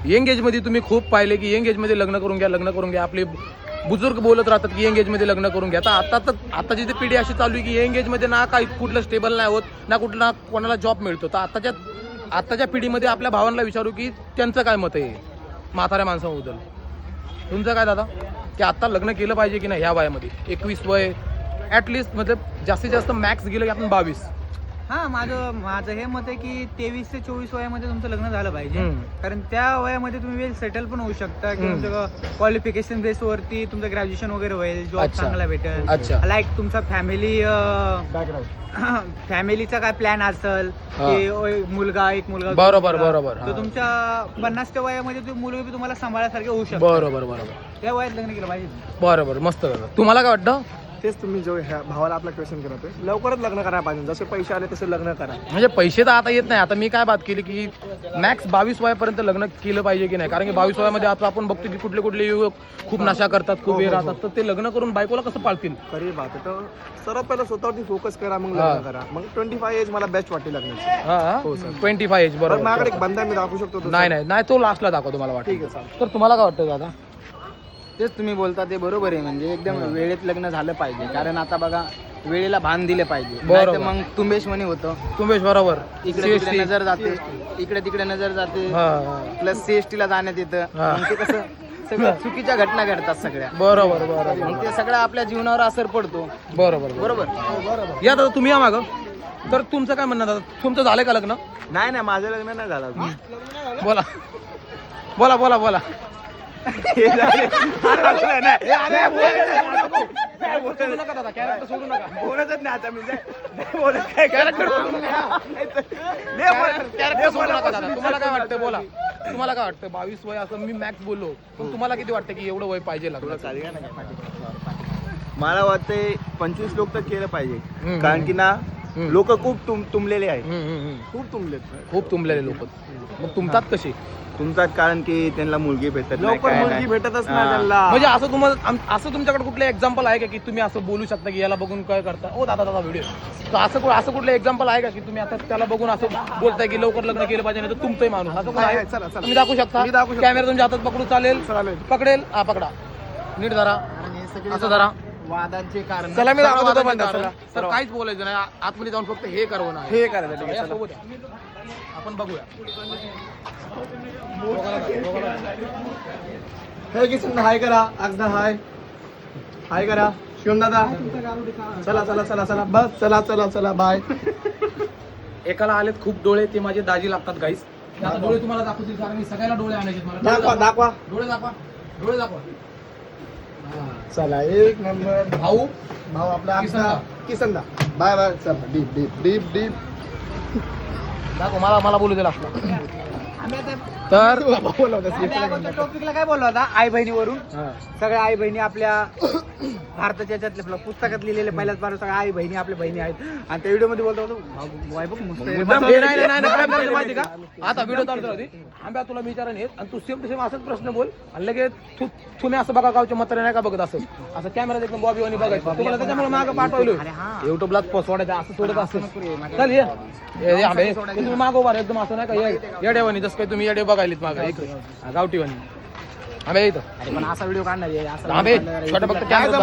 Young एजमध्ये तुम्ही खूप पाहिले की यंग एजमध्ये लग्न करून घ्या. आपले बुजुर्ग बोलत राहतात की यंग एजमध्ये लग्न करून घ्या. तर आताची ती पिढी अशी चालू आहे की यंग एजमध्ये ना काही कुठलं स्टेबल नाही होत, ना कुठला कोणाला जॉब मिळतो. तर आताच्या पिढीमध्ये आपल्या भावांना विचारू की त्यांचं काय मत आहे म्हाताऱ्या माणसाबद्दल. तुमचं काय दादा, की आता लग्न केलं पाहिजे की नाही ह्या वयामध्ये? 21 वय ॲटलिस्ट, मतलब जास्तीत जास्त मॅक्स गेलं की आपण 22. हा, माझं हे मत आहे की 23 ते 24 वयामध्ये तुमचं लग्न झालं पाहिजे. कारण त्या वयामध्ये तुम्ही वेल सेटल पण होऊ शकता की तुमचं क्वालिफिकेशन बेसवरती तुमचं ग्रॅज्युएशन वगैरे होईल, जॉब चांगला भेटेल. लाईक तुमचा फॅमिलीचा काय प्लॅन असेल की एक मुलगा बरोबर तर तुमच्या 50च्या वयामध्ये मुलगी तुम्हाला सांभाळण्यासारखे होऊ शकतो. बरोबर त्या वयात लग्न केलं पाहिजे. बरोबर, मस्त. तुम्हाला काय वाटतं? तेच तुम्ही जो ह्या भावाला आपला क्वेश्चन करतोय, लवकरच लग्न करायला पाहिजे. जसे पैसे आले तसे लग्न करा. म्हणजे पैसे तर आता येत नाही. आता मी काय बात केली की मॅक्स 22 वयापर्यंत लग्न केलं पाहिजे की नाही. कारण की 22 वयामध्ये आता आपण बघतो की कुठले युवक खूप नशा करतात, खूप हे राहतात. तर ते लग्न करून बायकोला कसं पाळतील? खरी बात आहे. तर सर्वात पहिला स्वतःवरती फोकस करा, मग लग्न करा. मग 25 एज मला बेस्ट वाटते लग्नाची. हो सर, 25 एज. बरोबर. माझ्याकडे एक बंदा मी दाखवू शकतो? नाही, तो लास्टला दाखवतो मला वाटतं. ठीक आहे चालेल. तर तुम्हाला काय वाटतं दादा? तेच तुम्ही बोलता ते बरोबर आहे. म्हणजे एकदम वेळेत लग्न झालं पाहिजे. कारण आता बघा, वेळेला भान दिले पाहिजे. बरोबर. मग तुंबेश म्हणे होतं, तुंबेश बरोबर. इकडे तिकडे नजर जाते, इकडे तिकडे नजर जाते, प्लस CST ला जाण्यात येतं. मग ते कसं सगळं चुकीच्या घटना घडतात सगळ्या. बरोबर. मग ते सगळं आपल्या जीवनावर असर पडतो. बरोबर. या दादा, तुम्ही या मागं. तर तुमचं काय म्हणणं दादा? तुमचं झालंय का लग्न? नाही, माझं लग्न नाही झालं. बोला. बोलतच नाही आता मी. तुम्हाला काय वाटतं? बोला, तुम्हाला काय वाटतं? 22 वय असं मी मॅक्स बोललो, पण तुम्हाला किती वाटतं की एवढं वय पाहिजे लग्न? मला वाटतंय 25 लोक तर केलं पाहिजे. कारण की ना लोक खूप तुंबलेले आहेत. खूप तुंबलेले लोक. मग तुमतात कशी? तुमच्यात कारण की त्यांना मुलगी भेटत लवकर, मुलगी भेटतच नाही त्यांना. म्हणजे असं तुमच्याकडे कुठलं एक्झाम्पल आहे का की तुम्ही असं बोलू शकता की याला बघून काय करता? ओ दादा व्हिडिओ. तर असं कुठलं एक्झाम्पल आहे का की तुम्ही आता त्याला बघून असं बोलताय की लवकर लग्न केलं पाहिजे, नाही तर तुमचंही माणूस असं कोण आहे? तुम्ही दाखवू शकता. कॅमेरा तुमच्या हातात पकडू चालेल? पकडेल. पकडा, नीट धरा, असं धरा. वादांचे कारण चला मी दाखवतो. पण तर काहीच बोलायचं नाही. आतमध्ये जाऊन फक्त हे करावं नाही. हे करायचं. ठीक आहे, सोबत आपण बघूया. हे किसन हाय करा. अगदा हाय करा. शिवम दादा चला बस. चला बाय. एकाला आलेत खूप डोळे, ते माझे दाजी लागतात गाईस. आता डोळे तुम्हाला दाखवतील कारण मी सगळ्याला डोळे आणायचे. मला दाखवा. डोळे दाखवा. चला, एक नंबर. भाऊ आपला किसन दा. बाय. चला, डीप. दाखव. मला बोलू दे लागला. तर टॉपिकला काय बोललो होता? आई बहिणीवरून. सगळ्या आई बहिणी आपल्या भारताच्या याच्यातल्या पुस्तकात लिहिलेले पहिल्याच बार सगळ्या आई बहिणी आपल्या बहिणी आहेत. आणि त्या व्हिडिओ मध्ये बोलतो माहिती का? आता व्हिडिओ चालू होती. आंब्या तुला विचारण येत आणि तू सेम टू सेम असंच प्रश्न बोल आणि लगेच तुम्ही असं बघा, गावचे म्हातारे नाही का बघत असं कॅमेरा एकदम बॉबी आणि बघायचं तुम्हाला. त्याच्यामुळे मागं पाठवलं युट्यूबलाच सोडायचं. असं सोडत असतं. चल ये आंबे, तुम्ही मागो बार एकदम असं नाही का येडेवानी, जसं काही तुम्ही येडे बघायलीत मागा गावठीवानी. आंबे इथं पण असा व्हिडिओ काढणार आहे. आंबे छोटा फक्त कॅमेरा.